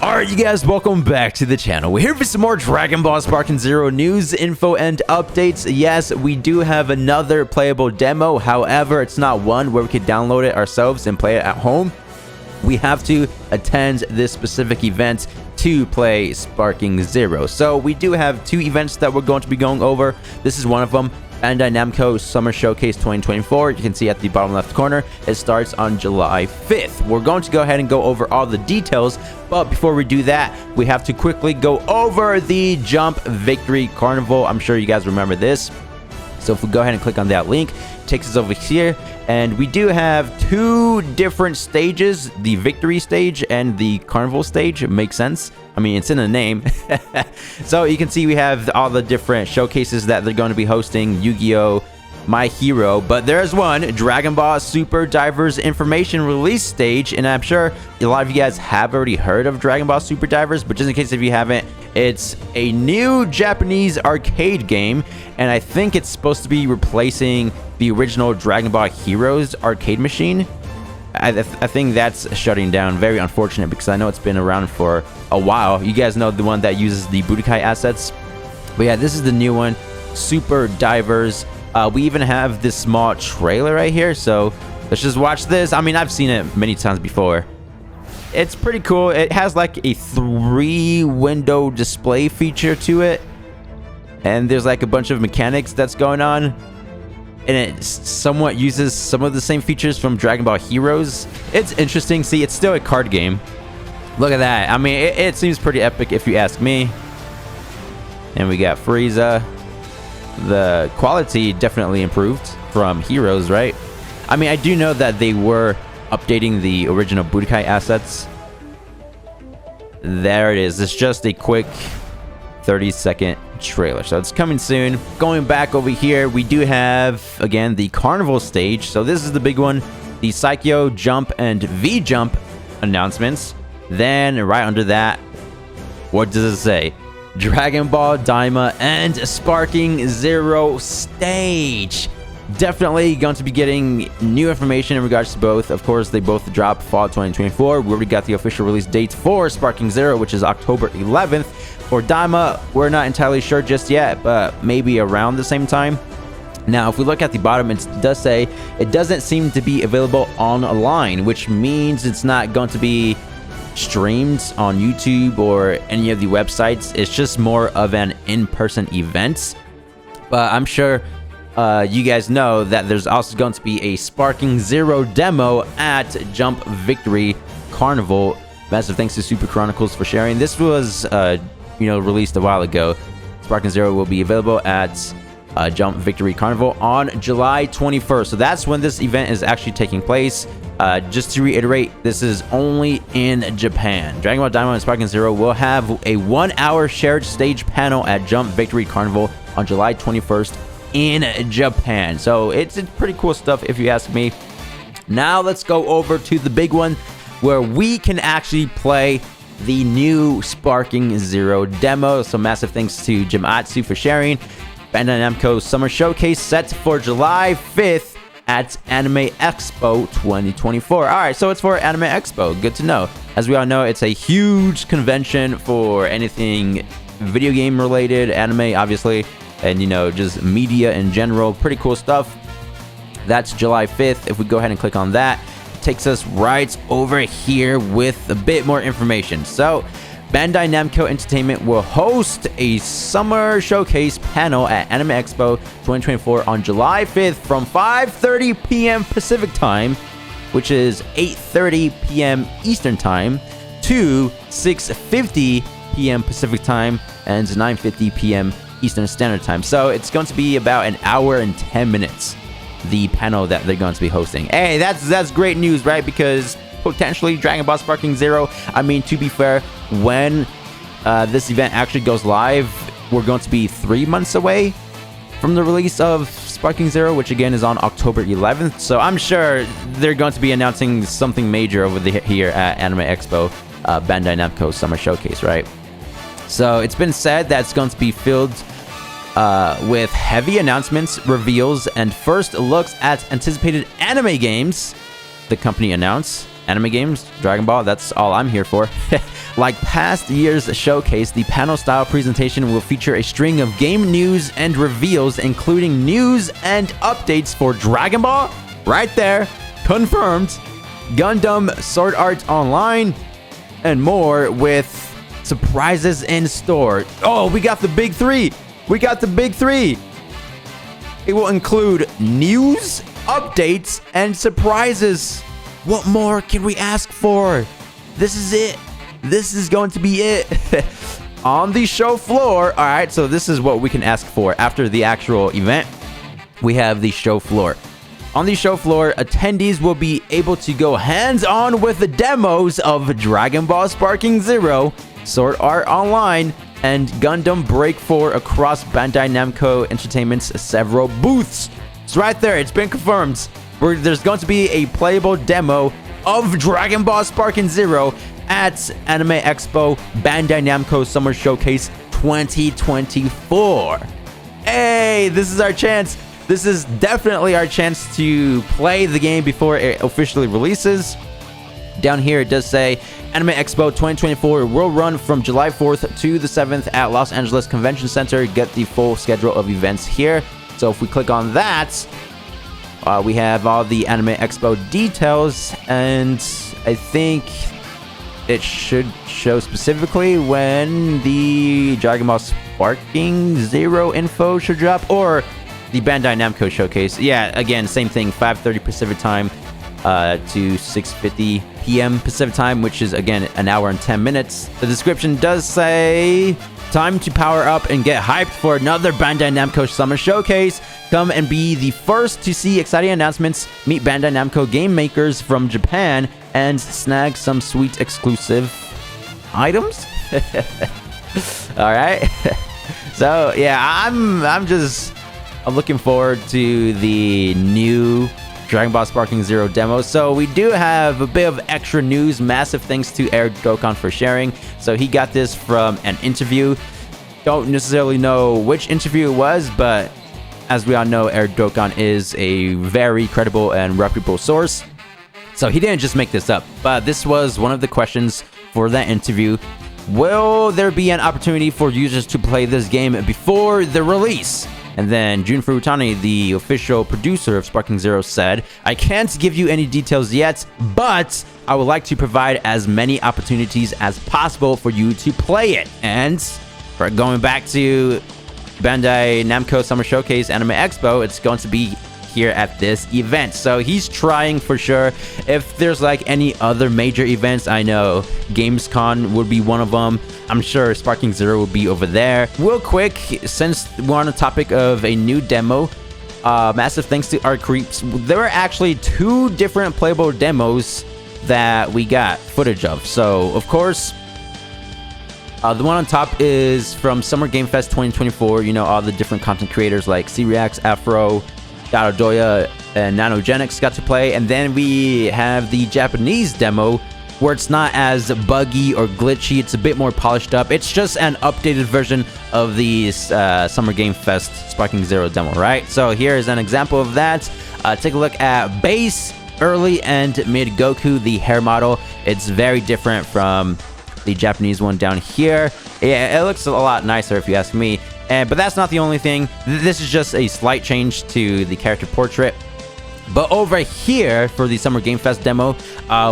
Alright, you guys, welcome back to the channel. We're here for some more Dragon Ball Sparking Zero news, info, and updates. Yes, we do have another playable demo. However, it's not one where we could download it ourselves and play it at home. We have to attend this specific event to play Sparking Zero. So we do have two events that we're going to be going over. This is one of them. Bandai Namco Summer Showcase 2024. You can see at the bottom left corner, it starts on July 5th. We're going to go ahead and go over all the details, but before we do that, we have to quickly go over the Jump Victory Carnival. I'm sure you guys remember this. So if we go ahead and click on that link, it takes us over here, and we do have two different stages, the Victory stage and the Carnival stage. It makes sense. I mean, it's in the name. So you can see we have all the different showcases that they're going to be hosting. Yu-Gi-Oh! My Hero, but there's one, Dragon Ball Super Divers Information Release Stage, and I'm sure a lot of you guys have already heard of Dragon Ball Super Divers, but just in case if you haven't, it's a new Japanese arcade game, and I think it's supposed to be replacing the original Dragon Ball Heroes arcade machine. I think that's shutting down. Very unfortunate, because I know it's been around for a while. You guys know the one that uses the Budokai assets, but yeah, this is the new one, Super Divers. We even have this small trailer right here, so let's just watch this. I mean, I've seen it many times before. It's pretty cool. It has like a 3-window display feature to it, and there's like a bunch of mechanics that's going on, and it somewhat uses some of the same features from Dragon Ball Heroes. It's interesting. See, it's still a card game. Look at that. I mean, it seems pretty epic if you ask me. And we got Frieza. The quality definitely improved from Heroes, right? I mean, I do know that they were updating the original Budokai assets. There it is. It's just a quick 30-second trailer, so it's coming soon. Going back over here, we do have, again, the Carnival stage. So this is the big one, the Psycho, Jump, and V-Jump announcements. Then right under that, what does it say? Dragon Ball Daima and Sparking Zero stage. Definitely going to be getting new information in regards to both. Of course, they both drop fall 2024. We already got the official release dates for Sparking Zero, which is October 11th. For Daima, we're not entirely sure just yet, but maybe around the same time. Now, if we look at the bottom, it does say it doesn't seem to be available online, which means it's not going to be streamed on YouTube or any of the websites. It's just more of an in-person event. But I'm sure you guys know that there's also going to be a Sparking Zero demo at Jump Victory Carnival. Massive thanks to Super Chronicles for sharing. This was released a while ago. Sparking Zero will be available at Jump Victory Carnival on July 21st. So that's when this event is actually taking place. Just to reiterate, this is only in Japan. Dragon Ball Daima and Sparking Zero will have a 1-hour shared stage panel at Jump Victory Carnival on July 21st in Japan. So it's pretty cool stuff if you ask me. Now let's go over to the big one where we can actually play the new Sparking Zero demo. So massive thanks to Jimatsu for sharing. Bandai Namco Summer Showcase set for July 5th at Anime Expo 2024. All right, so it's for Anime Expo. Good to know. As we all know, it's a huge convention for anything video game related, anime, obviously, and just media in general. Pretty cool stuff. That's July 5th. If we go ahead and click on that, it takes us right over here with a bit more information. So Bandai Namco Entertainment will host a summer showcase panel at Anime Expo 2024 on July 5th from 5:30 p.m. Pacific Time, which is 8:30 p.m. Eastern Time, to 6:50 p.m. Pacific Time and 9:50 p.m. Eastern Standard Time. So it's going to be about an hour and 10 minutes, the panel that they're going to be hosting. Hey, that's great news, right? Because potentially Dragon Ball Sparking Zero, I mean, to be fair, when this event actually goes live, we're going to be 3 months away from the release of Sparking Zero, which again is on October 11th. So I'm sure they're going to be announcing something major over here at Anime Expo, Bandai Namco Summer Showcase, right? So it's been said that it's going to be filled with heavy announcements, reveals, and first looks at anticipated anime games. The company announced anime games, Dragon Ball, that's all I'm here for. Like past year's showcase, the panel-style presentation will feature a string of game news and reveals, including news and updates for Dragon Ball, right there, confirmed, Gundam, Sword Art Online, and more, with surprises in store. Oh, we got the big three. We got the big three. It will include news, updates, and surprises. What more can we ask for? This is it. This is going to be it. On the show floor. All right, so this is what we can ask for after the actual event. We have the show floor. On the show floor, attendees will be able to go hands-on with the demos of Dragon Ball Sparking Zero, Sword Art Online, and Gundam Break 4 across Bandai Namco Entertainment's several booths. It's right there. It's been confirmed. There's going to be a playable demo of Dragon Ball Sparking Zero at Anime Expo Bandai Namco Summer Showcase 2024. Hey, this is our chance. This is definitely our chance to play the game before it officially releases. Down here, it does say Anime Expo 2024 will run from July 4th to the 7th at Los Angeles Convention Center. Get the full schedule of events here. So if we click on that, we have all the Anime Expo details, and I think it should show specifically when the Dragon Ball Sparking Zero info should drop, or the Bandai Namco showcase. Yeah, again, same thing, 5:30 Pacific time to 6:50 p.m. Pacific time, which is, again, an hour and 10 minutes. The description does say, time to power up and get hyped for another Bandai Namco Summer Showcase. Come and be the first to see exciting announcements, meet Bandai Namco game makers from Japan, and snag some sweet exclusive items. All right. So, yeah, I'm looking forward to the new Dragon Ball Sparking Zero demo. So we do have a bit of extra news. Massive thanks to Eric Dokkan for sharing. So he got this from an interview. Don't necessarily know which interview it was, but as we all know, Eric Dokkan is a very credible and reputable source. So he didn't just make this up, but this was one of the questions for that interview. Will there be an opportunity for users to play this game before the release? And then Jun Furutani, the official producer of Sparking Zero, said, I can't give you any details yet, but I would like to provide as many opportunities as possible for you to play it. And for going back to Bandai Namco Summer Showcase Anime Expo, it's going to be here at this event. So he's trying for sure. If there's like any other major events, I know Gamescom would be one of them. I'm sure Sparking Zero will be over there. Real quick, since we're on the topic of a new demo, massive thanks to Art Creeps. There were actually 2 different playable demos that we got footage of. So of course, the one on top is from Summer Game Fest 2024. You know, all the different content creators like C-Reacts, Afro, Doya, and Nanogenics got to play. And then we have the Japanese demo, where it's not as buggy or glitchy. It's a bit more polished up. It's just an updated version of the Summer Game Fest Sparking Zero demo, right? So here is an example of that. Take a look at base, early, and mid Goku, the hair model. It's very different from the Japanese one down here. Yeah, it looks a lot nicer if you ask me. But that's not the only thing. This is just a slight change to the character portrait. But over here, for the Summer Game Fest demo,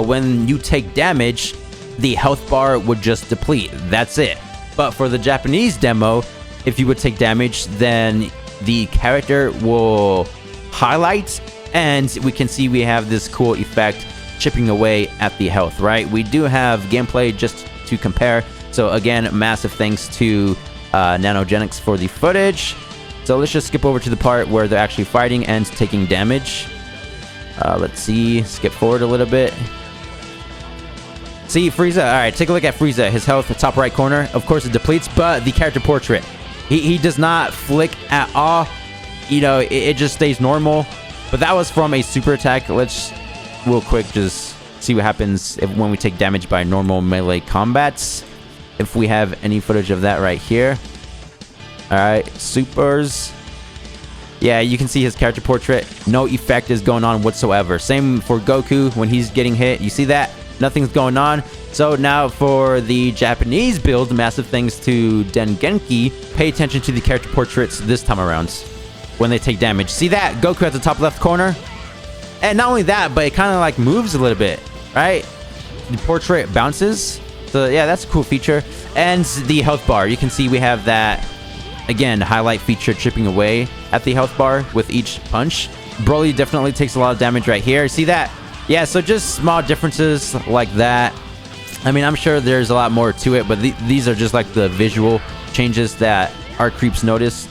when you take damage, the health bar would just deplete. That's it. But for the Japanese demo, if you would take damage, then the character will highlight, and we can see we have this cool effect chipping away at the health, right? We do have gameplay just to compare. So again, massive thanks to Nanogenics for the footage. So let's just skip over to the part where they're actually fighting and taking damage. Let's see, skip forward a little bit. See, Frieza, all right, take a look at Frieza. His health, the top right corner, of course it depletes, but the character portrait, he does not flick at all. You know, it just stays normal. But that was from a super attack. Let's real quick just see what happens when we take damage by normal melee combats. If we have any footage of that right here. All right, supers. Yeah, you can see his character portrait. No effect is going on whatsoever. Same for Goku when he's getting hit. You see that? nothing's going on. So now for the Japanese build, massive thanks to Dengenki, pay attention to the character portraits this time around when they take damage. See that? Goku at the top left corner? And not only that, but it kind of like moves a little bit, right? The portrait bounces. So yeah, that's a cool feature. And the health bar. You can see we have that, again, highlight feature chipping away at the health bar with each punch. Broly definitely takes a lot of damage right here. See that? Yeah, so just small differences like that. I mean, I'm sure there's a lot more to it, but these are just like the visual changes that our creeps noticed.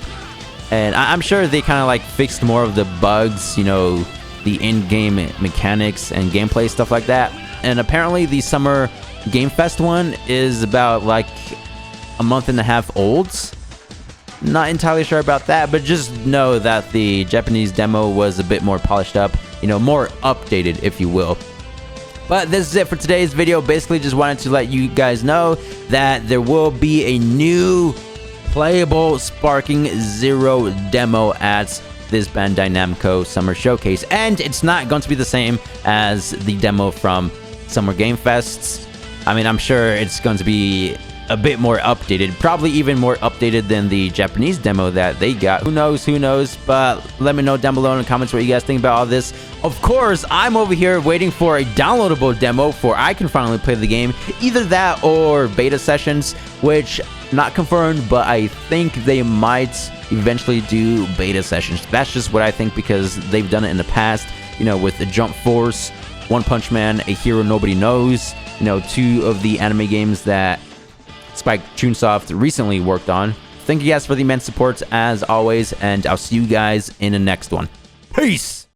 And I'm sure they kind of like fixed more of the bugs, you know, the in-game mechanics and gameplay, stuff like that. And apparently the Summer Game Fest one is about like a month and a half old. Not entirely sure about that, but just know that the Japanese demo was a bit more polished up, you know, more updated, if you will. But this is it for today's video. Basically just wanted to let you guys know that there will be a new playable Sparking Zero demo at this Bandai Namco Summer Showcase. And it's not going to be the same as the demo from Summer Game Fests. I mean, I'm sure it's going to be a bit more updated, probably even more updated than the Japanese demo that they got. Who knows, but let me know down below in the comments what you guys think about all this. Of course, I'm over here waiting for a downloadable demo for I can finally play the game. Either that or beta sessions, which not confirmed, but I think they might eventually do beta sessions. That's just what I think, because they've done it in the past, you know, with the Jump Force, One Punch Man, A Hero Nobody Knows, you know, two of the anime games that Spike Chunsoft recently worked on. Thank you guys for the immense support as always, and I'll see you guys in the next one. Peace!